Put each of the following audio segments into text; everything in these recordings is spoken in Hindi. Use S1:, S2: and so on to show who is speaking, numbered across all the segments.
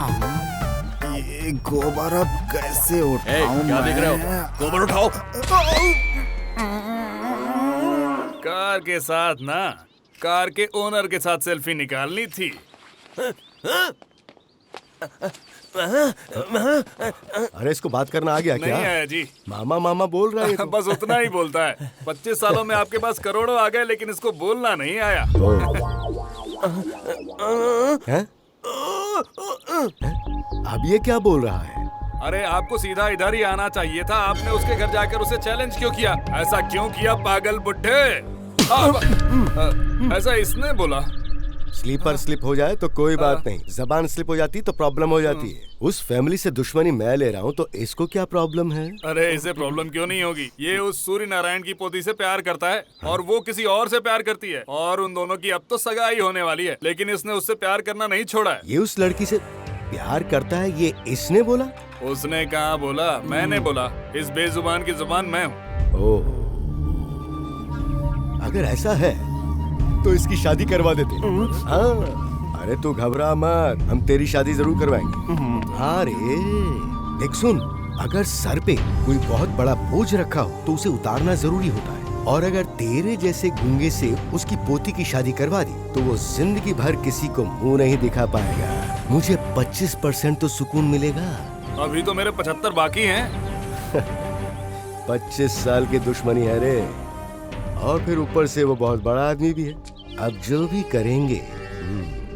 S1: ये गोबर अब कैसे उठाऊं?
S2: क्या देख रहे हो? गोबर उठाओ। कार के साथ ना, कार के ओनर के साथ सेल्फी निकालनी थी।
S3: अरे इसको बात करना आ गया क्या?
S2: नहीं आया जी।
S3: मामा मामा बोल रहा है तो।
S2: बस उतना ही बोलता है। 25 सालों में आपके पास करोड़ों आ गए, लेकिन इसको बोलना नहीं आया।
S3: हैं? अब ये क्या बोल रहा है?
S2: अरे आपको सीधा इधर ही आना चाहिए था। आपने उसके घर जाकर उसे चैलेंज क्यों किया? ऐसा क्यों किया पागल बुड्ढे? ऐसा इसने बोला।
S3: स्लीपर स्लिप हो जाए तो कोई बात नहीं, जबान स्लिप हो जाती तो प्रॉब्लम हो जाती है। उस फैमिली से दुश्मनी मैं ले रहा हूँ तो इसको क्या प्रॉब्लम है?
S2: अरे इसे प्रॉब्लम क्यों नहीं होगी? ये उस सूर्य नारायण की पोती से प्यार करता है और वो किसी और से प्यार करती है, और उन दोनों की अब तो सगाई होने वाली है, लेकिन इसने उससे प्यार करना नहीं छोड़ा है।
S3: ये उस लड़की से प्यार करता है, ये इसने बोला?
S2: उसने कहा बोला, मैंने बोला। इस बेजुबान की जुबान मैं हूँ।
S3: ओह, अगर ऐसा है तो इसकी शादी करवा देते। हाँ, अरे तू घबरा मत, हम तेरी शादी जरूर करवाएंगे। अरे देख सुन, अगर सर पे कोई बहुत बड़ा बोझ रखा हो तो उसे उतारना जरूरी होता है, और अगर तेरे जैसे गूंगे से उसकी पोती की शादी करवा दी तो वो जिंदगी भर किसी को मुंह नहीं दिखा पाएगा। मुझे 25% तो सुकून मिलेगा।
S2: अभी तो मेरे 75 बाकी हैं।
S3: 25 साल की दुश्मनी है रे, और फिर ऊपर से वो बहुत बड़ा आदमी भी है। अब जो भी करेंगे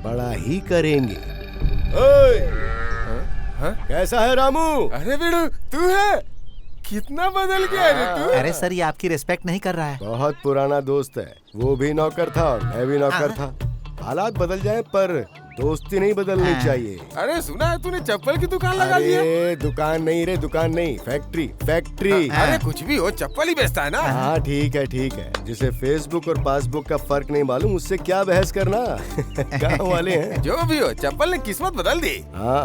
S3: बड़ा ही करेंगे। ओए! कैसा है रामू?
S4: अरे बिड़ू, तू है? कितना बदल गया रे तू।
S1: अरे सर, ये आपकी रिस्पेक्ट नहीं कर रहा है।
S3: बहुत पुराना दोस्त है, वो भी नौकर था और मैं भी नौकर था। हालात बदल जाए पर दोस्ती नहीं बदलनी चाहिए।
S4: अरे सुना है तूने चप्पल की दुकान लगा ली है?
S3: अरे दुकान नहीं रे, दुकान नहीं, फैक्ट्री फैक्ट्री।
S4: अरे कुछ भी हो, चप्पल ही बेचता है ना।
S3: हाँ ठीक है ठीक है, जिसे फेसबुक और पासबुक का फर्क नहीं मालूम उससे क्या बहस करना। गाँव वाले हैं।
S4: जो भी हो, चप्पल ने किस्मत बदल दी।
S3: हाँ।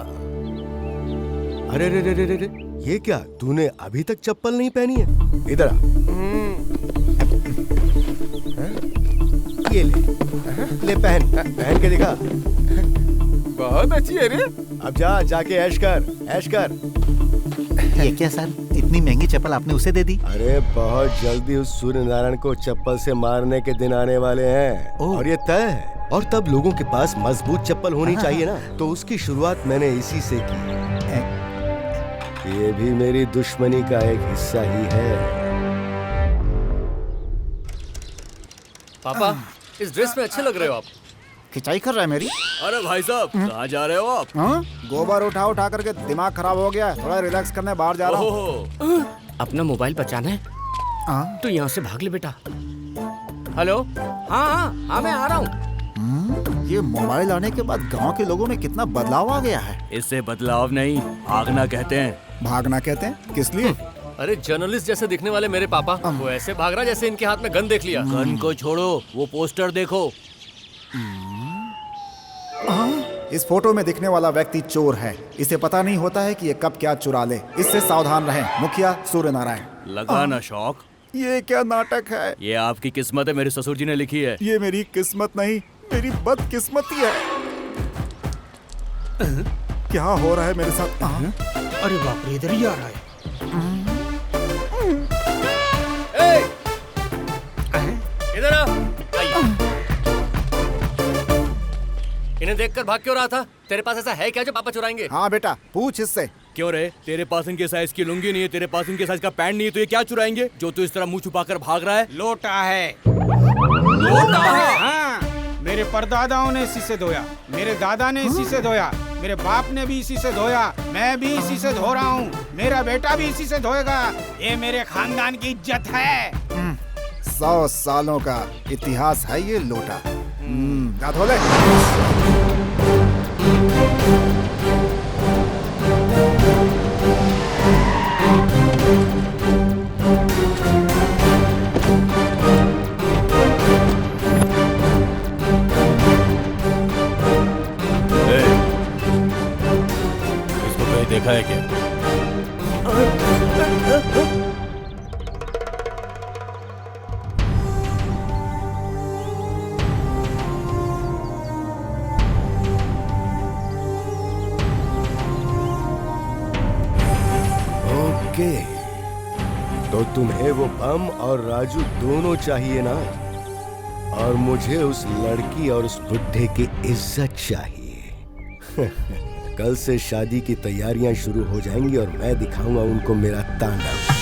S3: अरे रे रे रे रे रे, ये क्या, तूने अभी तक चप्पल नहीं पहनी है? इधर आ। ये ले पहन, पहन के दिखा।
S4: बहुत अच्छी है रे।
S3: अब जा, जाके ऐश कर, ऐश कर।
S1: ये क्या सर, इतनी महंगी चप्पल आपने उसे दे दी?
S3: अरे बहुत जल्दी उस सूर्य नारायण को चप्पल से मारने के दिन आने वाले हैं, और ये तय है। और तब लोगों के पास मजबूत चप्पल होनी चाहिए ना, तो उसकी शुरुआत मैंने इसी से की। ये भी मेरी दुश्मनी का एक हिस्सा ही है।
S5: पापा, इस ड्रेस में अच्छे लग रहे हो आप।
S1: खिंचाई कर रहा है मेरी।
S5: अरे भाई साहब, कहाँ जा रहे हो आप?
S1: गोबर उठा उठा करके दिमाग खराब हो गया है, थोड़ा रिलैक्स करने बाहर जा रहा हूँ।
S5: अपना मोबाइल बचाना है तो यहाँ से भाग ले बेटा। हेलो, हाँ, मैं आ रहा हूँ।
S1: ये मोबाइल आने के बाद गांव के लोगों में कितना बदलाव आ गया है।
S5: इससे बदलाव नहीं, भागना कहते हैं।
S1: भागना कहते हैं? किस लिए?
S5: अरे जर्नलिस्ट जैसे दिखने वाले मेरे पापा, वो ऐसे भाग रहा जैसे इनके हाथ में गन देख लिया। गन को छोड़ो, वो पोस्टर देखो।
S1: इस फोटो में दिखने वाला व्यक्ति चोर है। इसे पता नहीं होता है कि ये कब क्या चुरा ले। इससे सावधान रहें। मुखिया सूर्य नारायण।
S5: लगा ना शौक?
S1: ये क्या नाटक है?
S5: ये आपकी किस्मत है, मेरे ससुर जी ने लिखी है।
S1: ये मेरी किस्मत नहीं, मेरी बदकिस्मती है। क्या हो रहा है मेरे साथ?
S5: अरे बाप रे, इधर ही आ रहा है। इधर आ। इन्हें देखकर भाग क्यों रहा था? तेरे पास ऐसा है क्या जो पापा चुराएंगे?
S1: हाँ बेटा, पूछ इससे।
S5: क्यों रे, तेरे पास इनके साइज की लुंगी नहीं है, तेरे पास इनके साइज का पैंट नहीं है, तो ये क्या चुराएंगे जो तू इस तरह मुंह छुपाकर भाग रहा है?
S6: लोटा है।
S5: लोटा है?
S6: हाँ, मेरे परदादाओं ने इसी से धोया, मेरे दादा ने इसी से धोया, मेरे बाप ने भी इसी से धोया, मैं भी इसी से धो रहा हूँ, मेरा बेटा भी इसी से धोएगा। ये मेरे खानदान की इज्जत है।
S1: 100 सालों का इतिहास है ये लोटा। जा धो ले।
S5: इसको कहीं देखा है क्या?
S3: ओके, तो तुम्हें वो बम और राजू दोनों चाहिए ना? और मुझे उस लड़की और उस बुड्ढे की इज्जत चाहिए। कल से शादी की तैयारियां शुरू हो जाएंगी और मैं दिखाऊंगा उनको मेरा तांडव।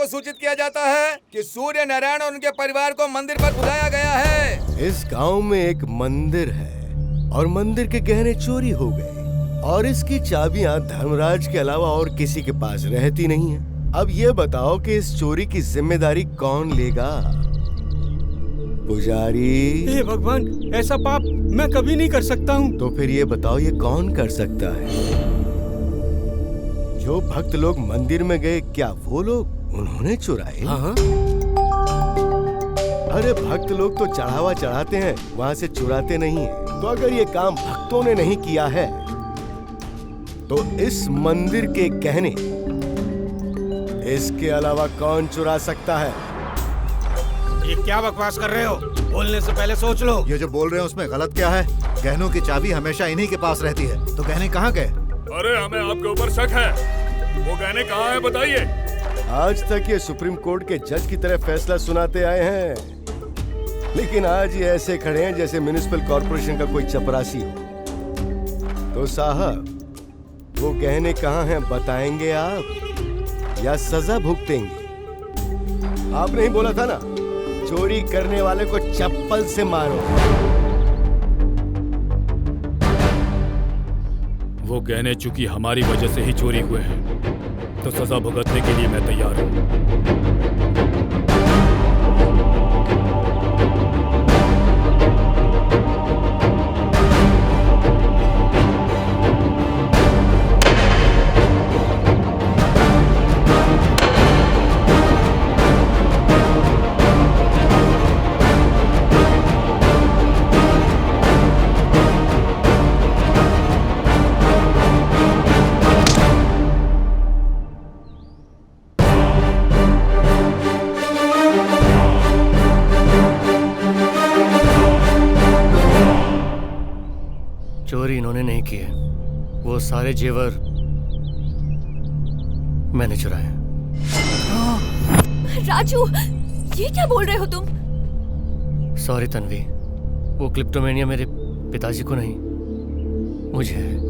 S7: सूचित किया जाता है कि सूर्य नारायण और उनके परिवार को मंदिर पर बुलाया गया है।
S3: इस गांव में एक मंदिर है और मंदिर के गहने चोरी हो गए और इसकी चाबियां धर्मराज के अलावा और किसी के पास रहती नहीं है। अब ये बताओ कि इस चोरी की जिम्मेदारी कौन लेगा? पुजारी।
S5: हे भगवान, ऐसा पाप मैं कभी नहीं कर सकता हूँ।
S3: तो फिर ये बताओ ये कौन कर सकता है? जो भक्त लोग मंदिर में गए, क्या वो लोग उन्होंने चुराए?
S5: हाँ?
S3: अरे भक्त लोग तो चढ़ावा चढ़ाते हैं, वहाँ से चुराते नहीं है। तो अगर ये काम भक्तों ने नहीं किया है तो इस मंदिर के गहने इसके अलावा कौन चुरा सकता है?
S6: ये क्या बकवास कर रहे हो? बोलने से पहले सोच लो।
S1: ये जो बोल रहे हैं उसमें गलत क्या है? गहनों की चाबी हमेशा इन्हीं के पास रहती है, तो गहने कहाँ गए?
S2: अरे हमें आपके ऊपर शक है, वो गहने कहाँ है बताइए।
S3: आज तक ये सुप्रीम कोर्ट के जज की तरह फैसला सुनाते आए हैं, लेकिन आज ये ऐसे खड़े हैं जैसे म्युनिसिपल कॉर्पोरेशन का कोई चपरासी हो। तो साहब, वो गहने कहाँ हैं बताएंगे आप या सजा भुगतेंगे? आपने ही बोला था ना, चोरी करने वाले को चप्पल से मारो।
S2: वो गहने चूंकि हमारी वजह से ही चोरी हुए हैं, तो सजा भुगतने के लिए मैं तैयार हूँ।
S5: चोरी इन्होंने नहीं की है, वो सारे जेवर मैंने चुराए।
S8: राजू, ये क्या बोल रहे हो तुम?
S5: सॉरी तन्वी, वो क्लिप्टोमेनिया मेरे पिताजी को नहीं, मुझे है।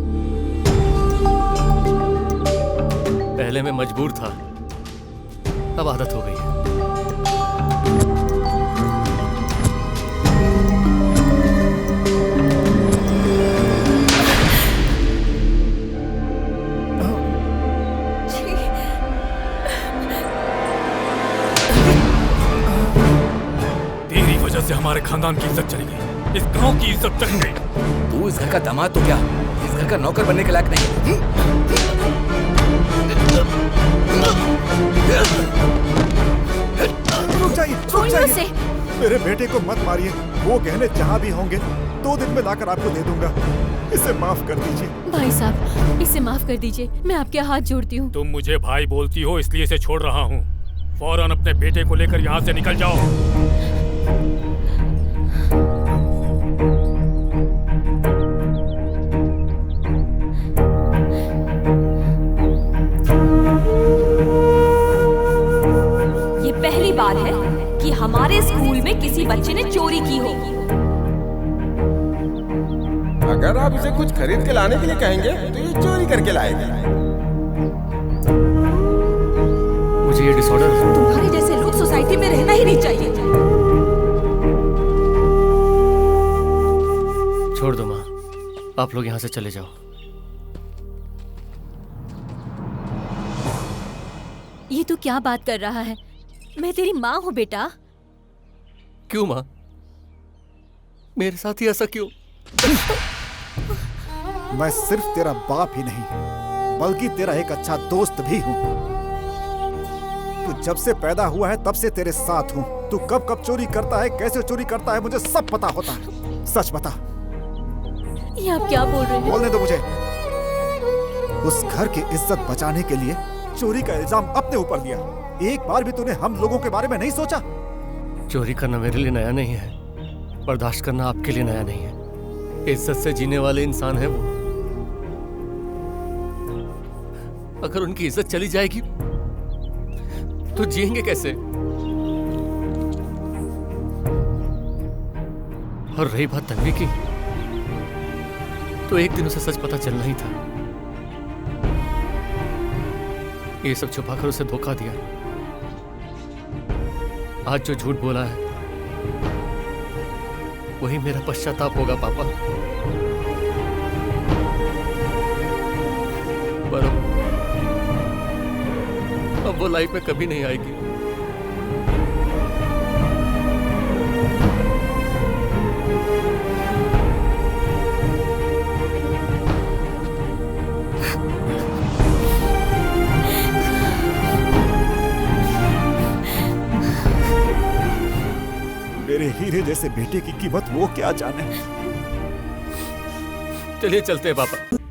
S5: पहले मैं मजबूर था, अब आदत हो गई है।
S2: से हमारे खानदान की इज्जत चली गई, इस गांव की इज्जत चली गई।
S7: तू इस घर का दामाद तो क्या, इस घर का नौकर बनने के लायक नहीं।
S1: रुक जाइए। मेरे बेटे को मत मारिए, वो गहने जहाँ भी होंगे 2 दिन में लाकर आपको दे दूंगा। इसे माफ कर दीजिए।
S8: भाई साहब, इसे माफ कर दीजिए, मैं आपके हाथ जोड़ती हूँ।
S2: तुम मुझे भाई बोलती हो इसलिए इसे छोड़ रहा हूँ। फौरन अपने बेटे को लेकर यहाँ से निकल जाओ।
S8: ये पहली बार है कि हमारे स्कूल में किसी बच्चे ने चोरी की हो।
S4: अगर आप इसे कुछ खरीद के लाने के लिए कहेंगे तो ये चोरी करके लाएगा।
S5: मुझे ये डिसऑर्डर है।
S8: तुम्हारे जैसे लोग सोसाइटी में रहना ही नहीं चाहिए।
S5: छोड़ दो माँ, आप लोग यहाँ से चले जाओ।
S8: ये तू क्या बात कर रहा है? मैं तेरी माँ हूँ बेटा।
S5: क्यों माँ, मेरे साथ ही ऐसा क्यों?
S1: मैं सिर्फ तेरा बाप ही नहीं, बल्कि तेरा एक अच्छा दोस्त भी हूँ। तू जब से पैदा हुआ है तब से तेरे साथ हूँ। तू कब कब चोरी करता है, कैसे चोरी करता है, मुझे सब पता होता है। सच बता।
S8: ये आप क्या बोल रहे हैं?
S1: बोलने दो मुझे। उस घर की इज्जत बचाने के लिए चोरी का इल्जाम अपने ऊपर लिया। एक बार भी तूने हम लोगों के बारे में नहीं सोचा?
S5: चोरी करना मेरे लिए नया नहीं है, बर्दाश्त करना आपके लिए नया नहीं है। इज्जत से जीने वाले इंसान है वो। अगर उनकी इज्जत चली जाएगी तो जिएंगे कैसे? और रही बात तन्वी की, तो एक दिन उसे सच पता चलना ही था। ये सब छुपाकर उसे धोखा दिया। आज जो झूठ बोला है वही मेरा पश्चाताप होगा पापा। पर अब वो लाइफ में कभी नहीं आएगी।
S1: मेरे हीरे जैसे बेटे की कीमत वो क्या जाने।
S5: चलिए चलते हैं पापा।